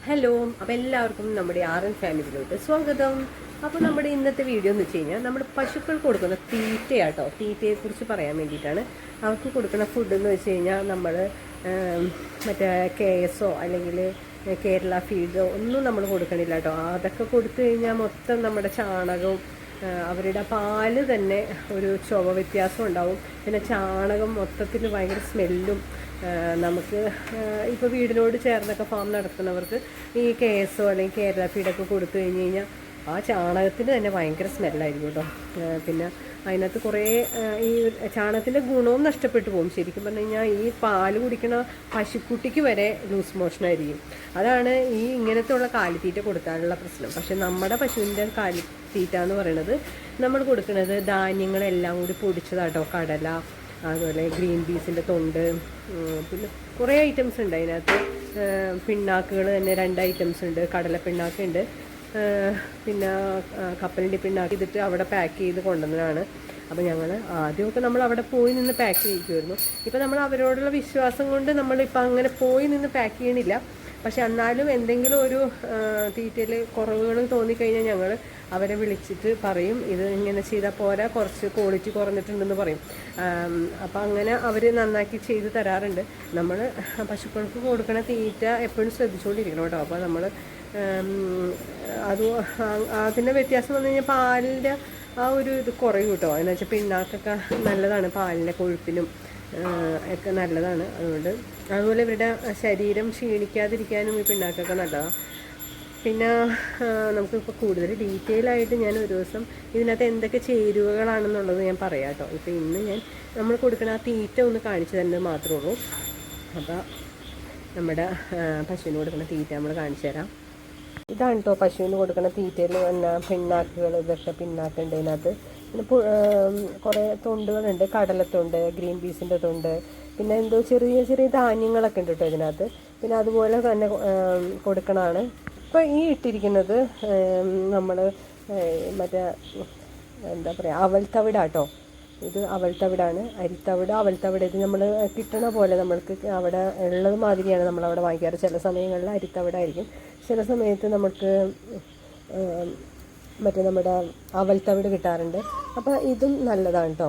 Hello, അപ്പോൾ എല്ലാവർക്കും നമ്മുടെ ആർ.എൻ ഫാമിലിയിലോട്ട് സ്വാഗതം. അപ്പോൾ നമ്മുടെ ഇന്നത്തെ വീഡിയോ എന്ന് വെച്ച് കഴിഞ്ഞാൽ നമ്മൾ പശുക്കൾക്ക് കൊടുക്കുന്ന തീറ്റയാട്ടോ, തീറ്റയെക്കുറിച്ച് പറയാൻ വേണ്ടിയിട്ടാണ്. അവർക്ക് കൊടുക്കുന്ന ഫുഡ് എന്ന് വെച്ച് കഴിഞ്ഞാൽ നമ്മൾ മറ്റേ KSO അല്ലെങ്കിൽ കേരള ഫീഡോ ഒന്നും നമ്മൾ കൊടുക്കണില്ല കേട്ടോ. അതൊക്കെ കൊടുത്തു കഴിഞ്ഞാൽ മൊത്തം നമ്മുടെ ചാണകവും അവരുടെ പാല് തന്നെ ഒരു ചുവ വ്യത്യാസം ഉണ്ടാവും. പിന്നെ ചാണകം മൊത്തത്തിൽ ഭയങ്കര സ്മെല്ലും. നമുക്ക് ഇപ്പോൾ വീടിനോട് ചേർന്നൊക്കെ ഫാം നടത്തുന്നവർക്ക് ഈ KSO അല്ലെങ്കിൽ കേരള ഫീഡൊക്കെ കൊടുത്തു കഴിഞ്ഞ് കഴിഞ്ഞാൽ ആ ചാണകത്തിന് തന്നെ ഭയങ്കര സ്മെല്ലായിരിക്കും കേട്ടോ. പിന്നെ അതിനകത്ത് കുറേ ഈ ചാണകത്തിൻ്റെ ഗുണവും നഷ്ടപ്പെട്ടു പോകും. ശരിക്കും പറഞ്ഞു കഴിഞ്ഞാൽ ഈ പാല് കുടിക്കുന്ന പശുക്കുട്ടിക്ക് വരെ ലൂസ് മോഷനായിരിക്കും. അതാണ് ഈ ഇങ്ങനത്തെ ഉള്ള കാലിത്തീറ്റ കൊടുക്കാനുള്ള പ്രശ്നം. പക്ഷെ നമ്മുടെ പശുവിൻ്റെ കാലിത്തീറ്റ എന്ന് പറയുന്നത് നമ്മൾ കൊടുക്കുന്നത് ധാന്യങ്ങളെല്ലാം കൂടി പൊടിച്ചതാട്ടോ. കടല, അതുപോലെ ഗ്രീൻ പീസിൻ്റെ തൊണ്ട്, പിന്നെ കുറേ ഐറ്റംസ് ഉണ്ട് അതിനകത്ത്. പിണ്ണാക്കുകൾ തന്നെ 2 ഐറ്റംസ് ഉണ്ട്. കടലപ്പിണ്ണാക്ക് ഉണ്ട്, പിന്നെ കപ്പലണ്ടി പിണ്ണാക്ക് ഇതിട്ട് അവിടെ പാക്ക് ചെയ്ത് കൊണ്ടുവന്നതാണ്. അപ്പോൾ ഞങ്ങൾ ആദ്യമൊക്കെ നമ്മൾ അവിടെ പോയി നിന്ന് പാക്ക് ചെയ്യിക്കുമായിരുന്നു. ഇപ്പോൾ നമ്മൾ അവരോടുള്ള വിശ്വാസം കൊണ്ട് നമ്മളിപ്പോൾ അങ്ങനെ പോയി നിന്ന് പാക്ക് ചെയ്യണില്ല. പക്ഷെ എന്നാലും എന്തെങ്കിലും ഒരു തീറ്റയിൽ കുറവുകൾ തോന്നിക്കഴിഞ്ഞാൽ ഞങ്ങൾ അവരെ വിളിച്ചിട്ട് പറയും, ഇത് ഇങ്ങനെ ചെയ്താൽ പോരാ, കുറച്ച് ക്വാളിറ്റി കുറഞ്ഞിട്ടുണ്ടെന്ന് പറയും. അപ്പോൾ അങ്ങനെ അവർ നന്നാക്കി ചെയ്ത് തരാറുണ്ട്. നമ്മൾ പശുക്കൾക്ക് കൊടുക്കണ തീറ്റ എപ്പോഴും ശ്രദ്ധിച്ചുകൊണ്ടിരിക്കണം കേട്ടോ. അപ്പോൾ നമ്മൾ അത് അതിൻ്റെ വ്യത്യാസം വന്നു കഴിഞ്ഞാൽ പാലിൻ്റെ ആ ഒരു ഇത് കുറയും കേട്ടോ. എന്ന് വെച്ചാൽ പിണ്ണാക്കൊക്കെ നല്ലതാണ്, പാലിൻ്റെ കൊഴുപ്പിനും ഒക്കെ നല്ലതാണ്. അതുപോലെ ഇവരുടെ ശരീരം ക്ഷീണിക്കാതിരിക്കാനും ഈ പിണ്ണാക്കൊക്കെ നല്ലതാണ്. പിന്നെ നമുക്കിപ്പോൾ കൂടുതൽ ഡീറ്റെയിൽ ആയിട്ട് ഞാൻ ഒരു ദിവസം ഇതിനകത്ത് എന്തൊക്കെ ചേരുവകളാണെന്നുള്ളത് ഞാൻ പറയാം കേട്ടോ. ഇപ്പോൾ ഇന്ന് ഞാൻ നമ്മൾ കൊടുക്കുന്ന ആ തീറ്റ ഒന്ന് കാണിച്ചു തരുന്നത് മാത്രമേ ഉള്ളൂ. അപ്പോൾ നമ്മുടെ പശുവിന് കൊടുക്കുന്ന തീറ്റ നമ്മൾ കാണിച്ചു തരാം. ഇതാണ് കേട്ടോ പശുവിന് കൊടുക്കുന്ന തീറ്റയിൽ പിന്നെ പിണ്ണാക്കുകൾ. ഇതൊക്കെ പിണ്ണാക്കുണ്ട് ഇതിനകത്ത്. പിന്നെ കുറേ തൊണ്ടുകളുണ്ട്. കടലത്തൊണ്ട്, ഗ്രീൻ പീസിൻ്റെ തൊണ്ട്, പിന്നെ എന്തോ ചെറിയ ചെറിയ ധാന്യങ്ങളൊക്കെ ഉണ്ട് കേട്ടോ ഇതിനകത്ത്. പിന്നെ അതുപോലെ തന്നെ കൊടുക്കണതാണ്. ഇപ്പോൾ ഈ ഇട്ടിരിക്കുന്നത് നമ്മൾ മറ്റേ എന്താ പറയുക, അവൽത്തവിടാട്ടോ. ഇത് അവൽത്തവിടാണ്, അരിത്തവിട്, അവൽത്തവിട്. ഇത് നമ്മൾ കിട്ടണ പോലെ നമ്മൾക്ക് അവിടെ ഉള്ളത് മാതിരിയാണ് നമ്മളവിടെ വാങ്ങിക്കാറ്. ചില സമയങ്ങളിൽ അരിത്തവിടായിരിക്കും, ചില സമയത്ത് നമുക്ക് മറ്റേ നമ്മുടെ അവൽത്തവിട് കിട്ടാറുണ്ട്. അപ്പോൾ ഇതും നല്ലതാണ് കേട്ടോ.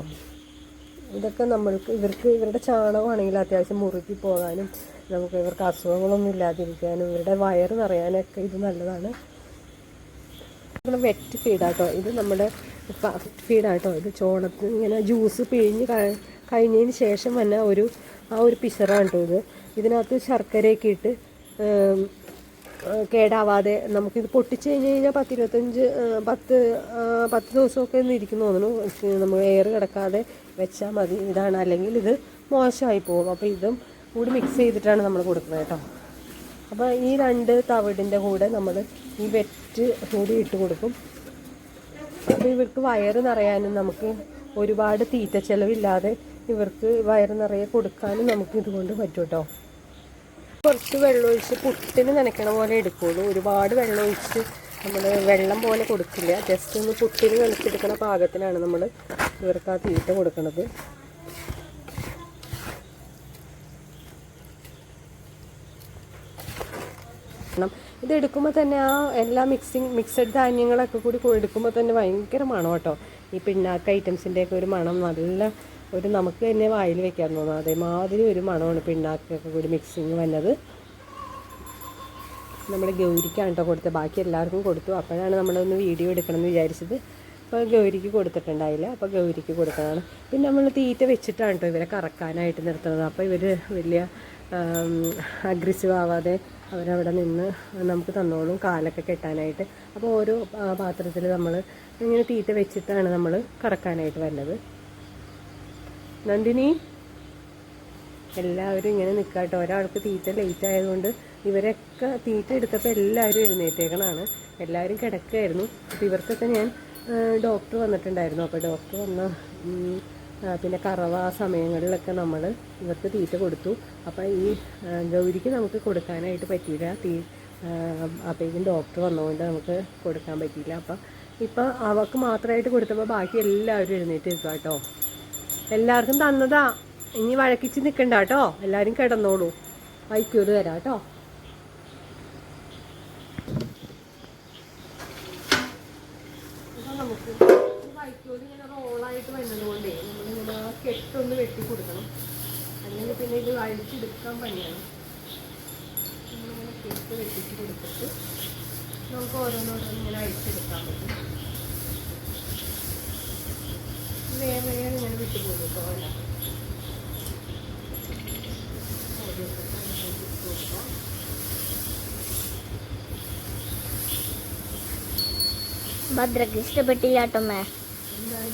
ഇതൊക്കെ നമ്മൾക്ക് ഇവരുടെ ചാണകമാണെങ്കിൽ അത്യാവശ്യം മുറുക്കി പോകാനും നമുക്ക് ഇവർക്ക് അസുഖങ്ങളൊന്നും ഇല്ലാതിരിക്കാനും ഇവരുടെ വയറ് നിറയാനൊക്കെ ഇത് നല്ലതാണ്. വെറ്റ് ഫീഡാട്ടോ ഇത്, നമ്മുടെ ഫസ്റ്റ് ഫീഡാട്ടോ ഇത്. ചോളത്തിന് ഇങ്ങനെ ജ്യൂസ് പിഴിഞ്ഞ് കഴിഞ്ഞതിന് ശേഷം വന്ന ആ ഒരു പിസറാണ് കേട്ടോ ഇത്. ഇതിനകത്ത് ശർക്കരയൊക്കെ ഇട്ട് കേടാവാതെ നമുക്കിത് പൊട്ടിച്ച് കഴിഞ്ഞാൽ 10 ദിവസമൊക്കെ ഒന്ന് ഇരിക്കുന്നു തോന്നുന്നു. നമ്മൾ എയർ കിടക്കാതെ വെച്ചാൽ മതി. ഇതാണ്, അല്ലെങ്കിൽ ഇത് മോശമായി പോകും. അപ്പോൾ ഇതും കൂടി മിക്സ് ചെയ്തിട്ടാണ് നമ്മൾ കൊടുക്കുന്നത് കേട്ടോ. അപ്പോൾ ഈ 2 തവിടിൻ്റെ കൂടെ നമ്മൾ ഈ വെറ്റ് കൂടി ഇട്ട് കൊടുക്കും. അപ്പോൾ ഇവർക്ക് വയറ് നിറയാനും നമുക്ക് ഒരുപാട് തീറ്റ ചിലവില്ലാതെ ഇവർക്ക് വയറ് നിറയെ കൊടുക്കാനും നമുക്ക് ഇതുകൊണ്ട് പറ്റും കേട്ടോ. കുറച്ച് വെള്ളമൊഴിച്ച് പുട്ടിന് നനയ്ക്കണ പോലെ എടുക്കുള്ളൂ. ഒരുപാട് വെള്ളമൊഴിച്ച് നമ്മൾ വെള്ളം പോലെ കൊടുക്കില്ല. ജസ്റ്റ് ഒന്ന് പുട്ടിന് നനച്ചെടുക്കണ പാകത്തിനാണ് നമ്മൾ ഇവർക്ക് ആ തീറ്റ കൊടുക്കുന്നത്. ഇത് എടുക്കുമ്പോൾ തന്നെ ആ എല്ലാ മിക്സഡ് ധാന്യങ്ങളൊക്കെ കൂടി എടുക്കുമ്പോൾ തന്നെ ഭയങ്കര മണം കേട്ടോ. ഈ പിണ്ണാക്ക് ഐറ്റംസിൻ്റെയൊക്കെ ഒരു മണം നല്ല നമുക്ക് തന്നെ വായിൽ വെക്കാൻ തോന്നും. അതേമാതിരി ഒരു മണമാണ് പിണ്ണാക്കൊക്കെ കൂടി മിക്സിങ് വന്നത്. നമ്മുടെ ഗൗരിക്കാണ് കേട്ടോ കൊടുത്തത്. ബാക്കി എല്ലാവർക്കും കൊടുത്തു. അപ്പോഴാണ് നമ്മളൊന്ന് വീഡിയോ എടുക്കണമെന്ന് വിചാരിച്ചത്. അപ്പോൾ ഗൗരിക്ക് കൊടുത്തിട്ടുണ്ടായില്ല, അപ്പോൾ ഗൗരിക്ക് കൊടുക്കുന്നതാണ്. പിന്നെ നമ്മൾ തീറ്റ വെച്ചിട്ടാണ് കേട്ടോ ഇവരെ കറക്കാനായിട്ട് നിർത്തുന്നത്. അപ്പോൾ ഇവർ വലിയ അഗ്രസീവ് ആവാതെ അവരവിടെ നിന്ന് നമുക്ക് തന്നോളും കാലൊക്കെ കെട്ടാനായിട്ട്. അപ്പോൾ ഓരോ പാത്രത്തിൽ നമ്മൾ ഇങ്ങനെ തീറ്റ വെച്ചിട്ടാണ് നമ്മൾ കറക്കാനായിട്ട് വരുന്നത്. നന്ദിനി, എല്ലാവരും ഇങ്ങനെ നിൽക്കുക കേട്ടോ. ഒരാൾക്ക് തീറ്റ ലേറ്റ് ആയതുകൊണ്ട് ഇവരൊക്കെ തീറ്റ എടുത്തപ്പോൾ എല്ലാവരും എഴുന്നേറ്റേക്കണാണ്. എല്ലാവരും കിടക്കുകയായിരുന്നു. അപ്പോൾ ഇവർക്കൊക്കെ ഞാൻ ഡോക്ടർ വന്നിട്ടുണ്ടായിരുന്നു. അപ്പോൾ ഡോക്ടർ വന്ന പിന്നെ കറവ സമയങ്ങളിലൊക്കെ നമ്മൾ ഇവർക്ക് തീറ്റ കൊടുത്തു. അപ്പോൾ ഈ ഗൗരിക്ക് നമുക്ക് കൊടുക്കാനായിട്ട് പറ്റിയില്ല. അപ്പോഴേക്കും ഡോക്ടർ വന്നതുകൊണ്ട് നമുക്ക് കൊടുക്കാൻ പറ്റിയില്ല. അപ്പോൾ ഇപ്പം അവർക്ക് മാത്രമായിട്ട് കൊടുത്തപ്പോൾ ബാക്കി എല്ലാവരും എഴുന്നേറ്റ് നിൽക്കുക കേട്ടോ. എല്ലാവർക്കും തന്നതാ, ഇനി വഴക്കിച്ച് നിൽക്കണ്ട കേട്ടോ. എല്ലാവരും കിടന്നോളൂ, വൈക്കൂര് തരാം കേട്ടോ. വൈക്കോല് ഇങ്ങനെ റോളായിട്ട് വരുന്നത് കൊണ്ടേ നമ്മളിങ്ങനെ ആ കെട്ടൊന്ന് വെട്ടി കൊടുക്കണം, അല്ലെങ്കിൽ പിന്നെ ഇത് അഴിച്ചെടുക്കാൻ പണിയാണ്. നമ്മളിങ്ങനെ കെട്ട് വെട്ടിച്ച് കൊടുത്തിട്ട് നമുക്ക് ഓരോന്നോരോന്ന് ഇങ്ങനെ അഴിച്ചെടുക്കാൻ പറ്റും. വേഗം വേഗം ഇങ്ങനെ വിട്ടു പോകും കേട്ടോ. അല്ല കൊടുക്കാം. ഭദ്രക്ക് ഇഷ്ടപ്പെട്ടില്ല കേട്ടോമ്മേ. എന്താണ്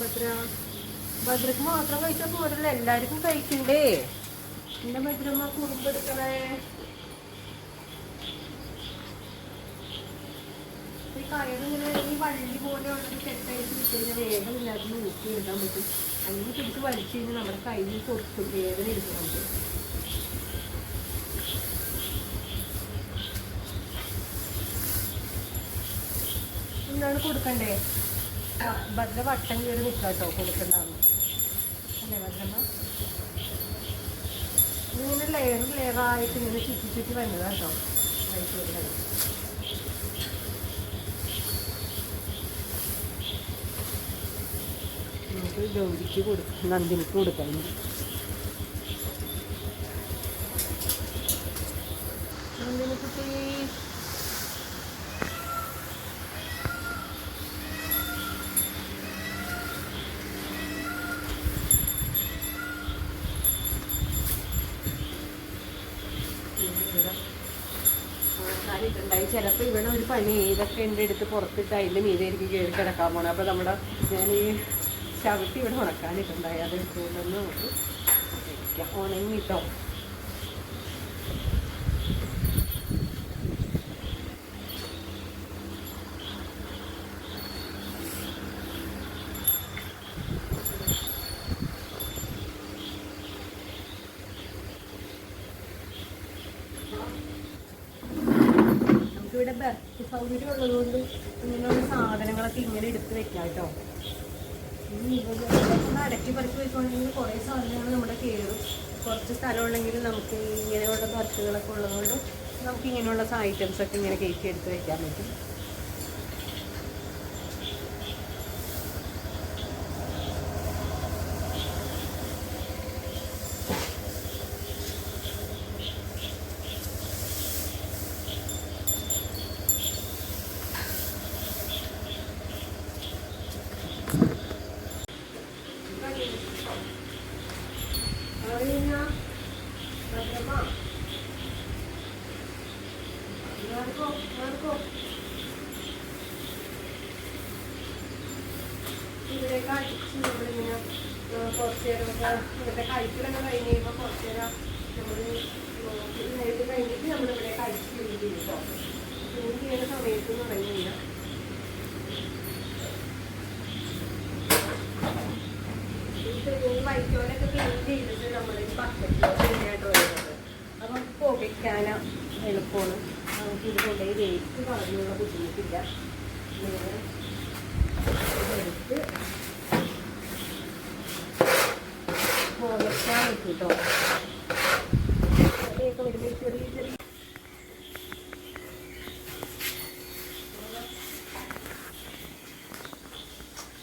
ഭദ്രക്ക് മാത്രം കഴിച്ചാൽ പോരല്ല, എല്ലാവർക്കും കഴിക്കണ്ടേ. എന്റെ ഭദ്രമ്മ കുറുമ്പെടുക്കണേ. ഈ കയറിങ്ങനെ ഈ വള്ളി പോലെ ഉള്ളത് കെട്ടയച്ച് വിട്ട് കഴിഞ്ഞാൽ വേഗം ഇല്ലാതെ നോക്കി എടുക്കാൻ പറ്റും. അല്ലെങ്കിൽ പിടിച്ച് വലിച്ചു കഴിഞ്ഞാൽ നമ്മുടെ കയ്യിൽ തൊട്ടും വേദന എടുക്കാൻ പറ്റും. എന്താണ് കൊടുക്കണ്ടേ? ഭദ്ര വട്ടം കയറി നിൽക്കാട്ടോ കൊടുക്കണ്ടാന്ന് അല്ലേ ഭദ്രമ്മ? ഇങ്ങനെ ലെയറായിട്ട് ഇങ്ങനെ ചുറ്റി ചുറ്റി വന്നതാ കേട്ടോ കഴിച്ചുകൊടുക്കണം. നമുക്ക് ഗൗരിക്ക് കൊടുക്കാം, നന്ദിനിക്ക് കൊടുക്കാം. നന്ദിനിക്കുട്ടി ായി. ചിലപ്പോൾ ഇവിടെ ഒരു പണി ഇതൊക്കെ എൻ്റെ അടുത്ത് പുറത്തിട്ട് അതിൻ്റെ മീതെ എനിക്ക് കയറി കിടക്കാൻ പോകണം. അപ്പോൾ ഞാൻ ഈ ചവിട്ടി ഇവിടെ ഉണക്കാനിട്ടുണ്ടായി, അത് എടുത്തുകൊണ്ടൊന്ന് നമുക്ക് വയ്ക്കാം. ഉണങ്ങിട്ടോ. ഇവിടെ ബെർത്ത് സൗകര്യം ഉള്ളതുകൊണ്ട് ഇങ്ങനെയുള്ള സാധനങ്ങളൊക്കെ ഇങ്ങനെ എടുത്ത് വെക്കാം കേട്ടോ. ഇവിടെ അടക്കി പറിച്ച് വെച്ചുകൊണ്ടെങ്കിൽ കുറേ സാധനങ്ങൾ നമ്മുടെ കയറും. കുറച്ച് സ്ഥലമുണ്ടെങ്കിൽ നമുക്ക് ഇങ്ങനെയുള്ള ബർത്തുകളൊക്കെ ഉള്ളതുകൊണ്ട് നമുക്ക് ഇങ്ങനെയുള്ള ഐറ്റംസൊക്കെ ഇങ്ങനെ കയറ്റി എടുത്ത് വെക്കാൻ പറ്റും. ഇവിടേക്ക് അടിച്ച് നമ്മളിങ്ങനെ കുറച്ച് നേരമൊക്കെ ഇവിടുത്തെ കഴിക്കലൊക്കെ കഴിഞ്ഞ് കഴിയുമ്പോൾ കുറച്ച് നേരം നമ്മൾ നേരിട്ട് കഴിഞ്ഞിട്ട് നമ്മളിവിടേക്ക് അടിച്ച് ക്ലീൻ ചെയ്യും കേട്ടോ. ക്ലീൻ ചെയ്യുന്ന സമയത്ത് എന്ന് പറഞ്ഞു കഴിഞ്ഞാൽ ഈ വൈക്കോലൊക്കെ ക്ലീൻ ചെയ്തിട്ട് നമ്മൾ ഈ ബക്കറ്റിലോട്ട് തന്നെയായിട്ട് വരുന്നത്. അപ്പം പുകയ്ക്കാൻ എളുപ്പമാണ്. നമുക്ക് ഇത് കൊണ്ടുപോയി വേസ്റ്റ് കളഞ്ഞുള്ള ബുദ്ധിമുട്ടില്ല. എടുത്ത് പുകയ്ക്കാൻ വെക്കും കേട്ടോ. അതിലേക്ക് വരുമ്പോൾ ചെറിയ ചെറിയ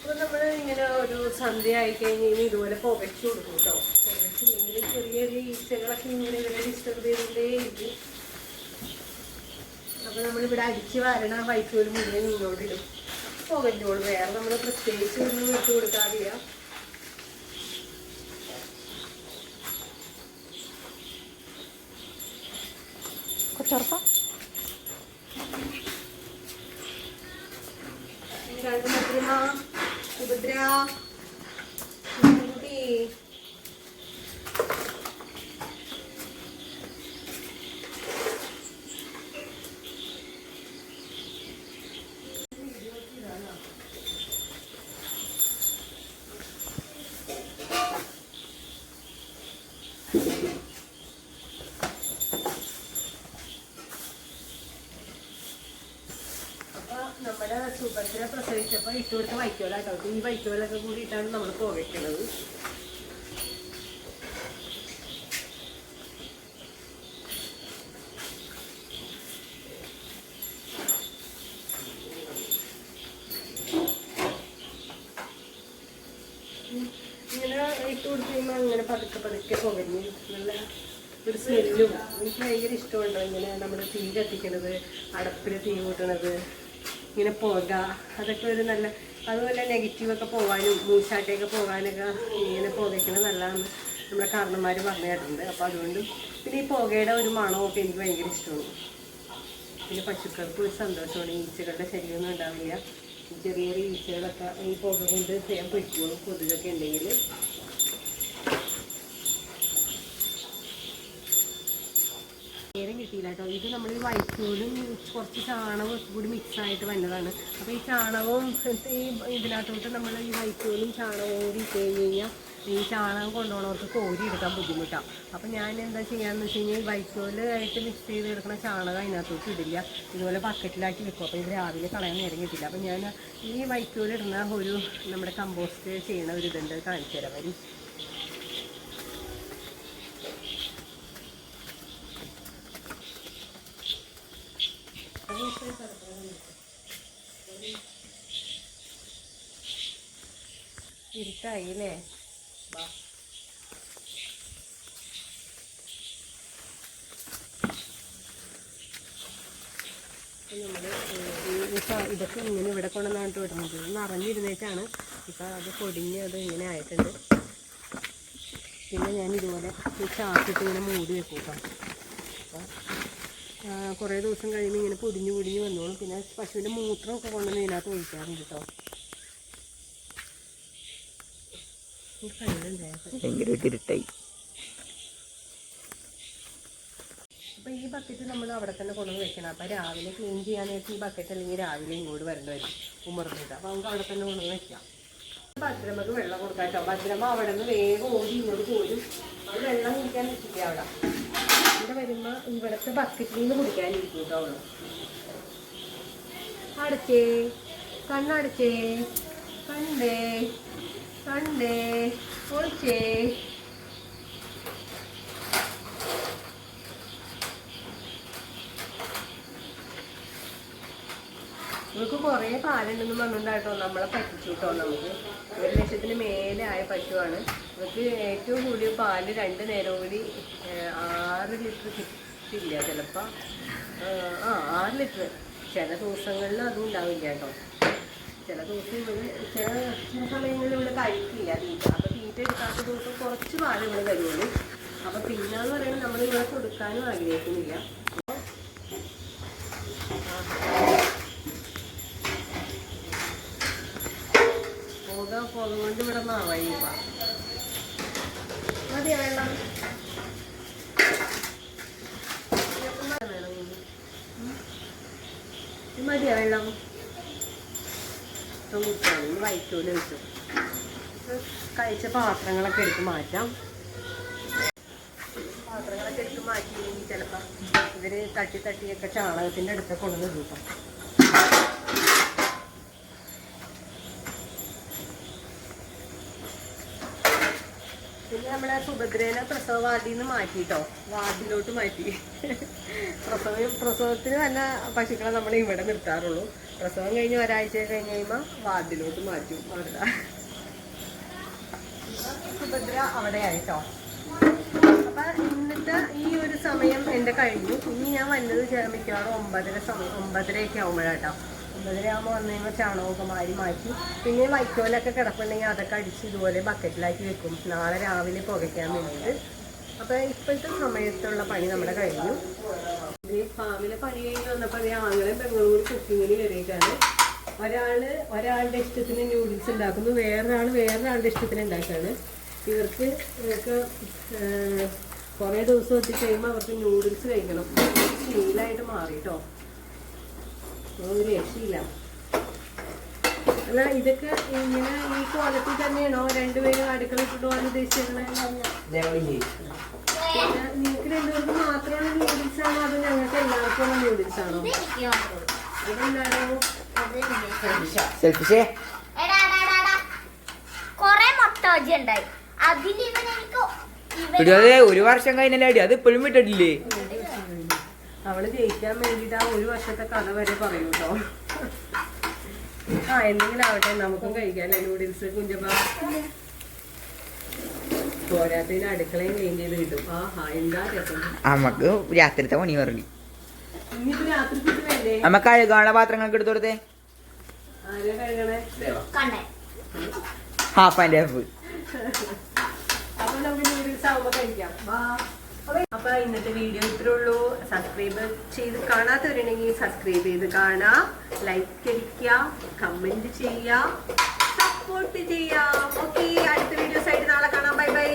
അപ്പോൾ നമ്മൾ ഇങ്ങനെ ഒരു സന്ധ്യ ആയി കഴിഞ്ഞ് ഇതുപോലെ പുകച്ചു കൊടുക്കും കേട്ടോ. പുകച്ചില്ലെങ്കിൽ ചെറിയ ചെറിയ ഈച്ചകളൊക്കെ ഇങ്ങനെ ഇവരെ ഡിസ്റ്റർബ് ചെയ്തുകൊണ്ടേയിരിക്കും. അപ്പോൾ നമ്മളിവിടെ അടിച്ച് വരണ വൈക്കോല് മുഴുവൻ ഇങ്ങോട്ടിടും. പുകഞ്ഞോളൂ. വേറെ നമ്മൾ പ്രത്യേകിച്ച് ഒന്നും ഇട്ട് കൊടുക്കാറില്ല. കൊച്ചോർക്ക സുഭദ്ര നമ്മുടെ സുഭദ്ര പ്രസവിച്ചപ്പോൾ ഇട്ടുകൊടുത്ത വൈക്കോലാട്ടോ. ഈ വൈക്കോലൊക്കെ കൂടിയിട്ടാണ് നമ്മൾ പുകയ്ക്കുന്നത്. ഇട്ട് കൊടുത്ത് കഴിയുമ്പോൾ അങ്ങനെ പതുക്കെ പതുക്കെ പുകഞ്ഞ് നല്ല ഒരു സ്മെല്ലും എനിക്ക് ഭയങ്കര ഇഷ്ടമുണ്ടോ ഇങ്ങനെ നമ്മൾ തീ കത്തിക്കണത്, അടപ്പിൽ തീ കൂട്ടണത്, ഇങ്ങനെ പുക, അതൊക്കെ ഒരു നല്ല, അതുപോലെ നെഗറ്റീവൊക്കെ പോകാനും മൂശാട്ടയൊക്കെ പോകാനൊക്കെ ഇങ്ങനെ പുകയ്ക്കണത് നല്ലതാണ് നമ്മുടെ കാരണന്മാർ പറഞ്ഞു കേട്ടിട്ടുണ്ട്. അപ്പോൾ അതുകൊണ്ട് പിന്നെ ഈ പുകയുടെ ഒരു മണമൊക്കെ എനിക്ക് ഭയങ്കര ഇഷ്ടമാണ്. പിന്നെ പശുക്കൾക്ക് ഒരു സന്തോഷമാണ്, ഈച്ചകളുടെ ശല്യമൊന്നും ഉണ്ടാവില്ല. ചെറിയ ചെറിയ ഈച്ചകളൊക്കെ ഈ പുക കൊണ്ട് ചെയ്യാൻ പൊയ്ക്കോളും, കൊതുകൊക്കെ ഉണ്ടെങ്കിൽ. നേരം കിട്ടിയില്ല കേട്ടോ. ഇത് നമ്മൾ ഈ വൈക്കോലും കുറച്ച് ചാണകവും കൂടി മിക്സായിട്ട് വന്നതാണ്. അപ്പോൾ ഈ ചാണകവും ഈ ഇതിനകത്തോട്ട് നമ്മൾ ഈ വൈക്കോലും ചാണകവും കൂടി ഇട്ട് കഴിഞ്ഞ് കഴിഞ്ഞാൽ ഈ ചാണകം കൊണ്ടുപോകണവർക്ക് കോരി എടുക്കാൻ ബുദ്ധിമുട്ടാണ്. അപ്പം ഞാൻ എന്താ ചെയ്യാന്ന് വെച്ച് കഴിഞ്ഞാൽ ഈ വൈക്കോലായിട്ട് മിക്സ് ചെയ്ത് എടുക്കുന്ന ചാണകം അതിനകത്തോട്ട് ഇടില്ല, ഇതുപോലെ ബക്കറ്റിലാക്കി വെക്കും. അപ്പോൾ ഇത് രാവിലെ കളയാൻ നേരം കിട്ടില്ല. അപ്പം ഞാൻ ഈ വൈക്കോലിടുന്ന ഒരു നമ്മുടെ കമ്പോസ്റ്റ് ചെയ്യണ ഒരു ഇതുണ്ട്, കാണിച്ചു തരാം വരി. ഇരുട്ടായില്ലേ? നമ്മൾ ഇതൊക്കെ ഇങ്ങനെ ഇവിടെ കൊണ്ടുവന്നിട്ട് വിടുന്നത് നിറഞ്ഞിരുന്നേക്കാണ്. ഇപ്പം അത് പൊടിഞ്ഞ് അത് ഇങ്ങനെ ആയിട്ടുണ്ട്. പിന്നെ ഞാൻ ഇതുപോലെ ഈ ചാക്കിട്ട് ഇങ്ങനെ മൂടി വെക്കും കേട്ടോ. അപ്പോൾ കുറേ ദിവസം കഴിയുമ്പോൾ ഇങ്ങനെ പൊടിഞ്ഞ് പൊടിഞ്ഞ് വന്നോളും. പിന്നെ പശുവിൻ്റെ മൂത്രമൊക്കെ കൊണ്ടുവന്ന് ഇതിനകത്ത് ഒഴിക്കാറുണ്ട് കേട്ടോ. ഇരുട്ടായി. അപ്പോൾ ഈ ബക്കറ്റ് നമ്മൾ അവിടെ തന്നെ കൊണ്ടുവന്ന് വെക്കണം. അപ്പോൾ രാവിലെ ക്ലീൻ ചെയ്യാനായിട്ട് ഈ ബക്കറ്റ് അല്ലെങ്കിൽ രാവിലെ ഇങ്ങോട്ട് വരേണ്ടി വരും ഉമ്മർന്നിട്ട്. അപ്പോൾ നമുക്ക് അവിടെ തന്നെ കൊണ്ടുവന്ന് വെക്കാം. ഭദ്രമക്ക് വെള്ളം കൊടുക്കാം കേട്ടോ. ഭദ്രമ അവിടെ നിന്ന് വേഗം ഓടി ഇങ്ങോട്ട് പോരും. അത് വെള്ളം കുടിക്കാൻ വെച്ചില്ല അവിടെ. ഇവിടെ വരുമ്പോൾ ഇവിടുത്തെ ബക്കറ്റിൽ നിന്ന് കുടിക്കാനിരിക്കും കേട്ടോ അവള്. അടച്ചേ, കണ്ണടച്ചേ, കണ്ടേ കണ്ടേ, ഒളിച്ചേ. ഇവർക്ക് കുറേ പാലുണ്ടെന്ന് പറഞ്ഞുകൊണ്ടായിട്ടോ നമ്മളെ പറ്റിച്ചു കേട്ടോ. നമുക്ക് 1 ലക്ഷത്തിന് മേലെ ആയ പശുവാണ്. ഇവർക്ക് ഏറ്റവും കൂടിയ പാല് 2 നേരം കൂടി 6 ലിറ്റർ കിട്ടില്ല, ചിലപ്പോൾ 6 ലിറ്റർ. ചില ദിവസങ്ങളിൽ അതും ഉണ്ടാവില്ല കേട്ടോ. ചില ദിവസം ചില സമയങ്ങളിൽ ഇവിടെ കഴിക്കില്ല തീറ്റ. അപ്പോൾ തീറ്റ എടുക്കാത്ത ദിവസം കുറച്ച് പാല് ഇവിടെ തരുള്ളൂ. അപ്പോൾ പിന്നെന്ന് പറയുന്നത് നമ്മൾ ഇവിടെ കൊടുക്കാനും ആഗ്രഹിക്കുന്നില്ല. പുക കൊണ്ട് ഇവിടെ മാവായി. മതിയാ വെള്ളം? മതിയാ വെള്ളം? വൈക്കോല് വെച്ചു കഴിച്ച പാത്രങ്ങളൊക്കെ എടുത്ത് മാറ്റാം. പാത്രങ്ങളൊക്കെ എടുത്ത് മാറ്റിയില്ലെങ്കിൽ ചിലപ്പോൾ ഇവർ തട്ടിയൊക്കെ ചാണകത്തിൻ്റെ അടുത്തൊക്കെ കൊണ്ടുവന്ന് കൂട്ടാം. പിന്നെ നമ്മളെ സുഭദ്രേനെ പ്രസവ വാർഡിൽ നിന്ന് മാറ്റിട്ടോ, വാർഡിലോട്ട് മാറ്റി. പ്രസവത്തിന് തന്നെ പശുക്കളെ നമ്മൾ ഇവിടെ നിർത്താറുള്ളൂ. പ്രസവം കഴിഞ്ഞ് ഒരാഴ്ച കഴിഞ്ഞ് കഴിയുമ്പോൾ വാർഡിലോട്ട് മാറ്റും. അവിടെ സുഭദ്ര അവിടെ ആയിട്ടോ. അപ്പം ഇന്നത്തെ ഈ ഒരു സമയം എൻ്റെ കഴിഞ്ഞു. ഇനി ഞാൻ വന്നത് മിക്കവാറും 9:30 ആകുമ്പോഴാട്ടോ. 9:30 ആകുമ്പോൾ വന്നു കഴിയുമ്പോൾ ചാണകമൊക്കെ മാറ്റി പിന്നെ വൈക്കോലൊക്കെ കിടപ്പുണ്ടെങ്കിൽ അതൊക്കെ അടിച്ച് ഇതുപോലെ ബക്കറ്റിലാക്കി വെക്കും, നാളെ രാവിലെ പുകയ്ക്കാൻ വേണ്ടിയിട്ട്. അപ്പോൾ ഇപ്പോഴത്തെ സമയത്തുള്ള പണി നമ്മുടെ കഴിഞ്ഞു. ഇത് ഫാമിലെ പണി കഴിഞ്ഞ് വന്നപ്പോൾ അത് ആങ്ങളെയും പെങ്ങളും കൂടി കുക്കിങ്ങിന് കയറിയിട്ടാണ്. ഒരാളുടെ ഇഷ്ടത്തിന് ന്യൂഡിൽസ് ഉണ്ടാക്കുന്നു, വേറൊരാളുടെ ഇഷ്ടത്തിന് ഉണ്ടാക്കുകയാണ്. ഇവർക്ക് കുറേ ദിവസം എത്തിക്കഴിയുമ്പോൾ അവർക്ക് ന്യൂഡിൽസ് കഴിക്കണം. ശീലമായിട്ട് മാറിട്ടോ, ഒരു രക്ഷയില്ല. അല്ല ഇതൊക്കെ ഇങ്ങനെ ഈ കോലത്തിൽ തന്നെയാണോ രണ്ടുപേരും അടുക്കള ഇട്ടിട്ട് പോകാൻ ഉദ്ദേശിച്ചിരുന്നത്? പിന്നെ നിങ്ങൾക്ക് രണ്ടുപേർക്ക് മാത്രമുള്ള ന്യൂഡിൽസ് ആണോ അതോ ഞങ്ങൾക്ക് എല്ലാവർക്കും ഉള്ള ന്യൂഡിൽസ് ആണോ? ഇതെന്താണോ ഒരു വർഷം കഴിഞ്ഞല്ലേ അടി, അത് ഇപ്പോഴും വിട്ടിട്ടില്ലേ? അവള് ജയിക്കാൻ വേണ്ടിട്ട് ആ 1 വർഷത്തെ കഥ വരെ പറയൂ കേട്ടോ. എന്തെങ്കിലും ആവട്ടെ, നമുക്കും കഴിക്കാല്ലേ നൂഡിൽസ്. കുഞ്ചപ്പ പോരാത്തതിന് അടുക്കളയും ക്ലീൻ ചെയ്ത് കിട്ടും. എന്താ രസം. അമ്മക്ക് രാത്രിത്തെ പണി പറഞ്ഞു. ഇനിയിപ്പോ രാത്രി ഫുഡ് വേണ്ടേ? അമ്മ കഴുകാനുള്ള പാത്രങ്ങൾക്ക് എടുത്തു കൊടുത്തേ. ആരെയാ കഴുകണേ? കണ്ടേ ഹാഫ് ആൻഡ് ഹാഫ്. അപ്പൊ നമുക്ക് നൂഡിൽസ് ആവുമ്പോ കഴിക്കാം. അപ്പൊ ഇന്നത്തെ വീഡിയോ ഇത്രേ ഉള്ളൂ. സബ്സ്ക്രൈബ് ചെയ്ത് കാണാത്തവരുണ്ടെങ്കിൽ സബ്സ്ക്രൈബ് ചെയ്ത് കാണാം, ലൈക്ക് അടിക്കുക, കമന്റ് ചെയ്യാം, സപ്പോർട്ട് ചെയ്യാം. ഓക്കെ, അടുത്ത വീഡിയോസ് ആയിട്ട് നാളെ കാണാം. Bye bye.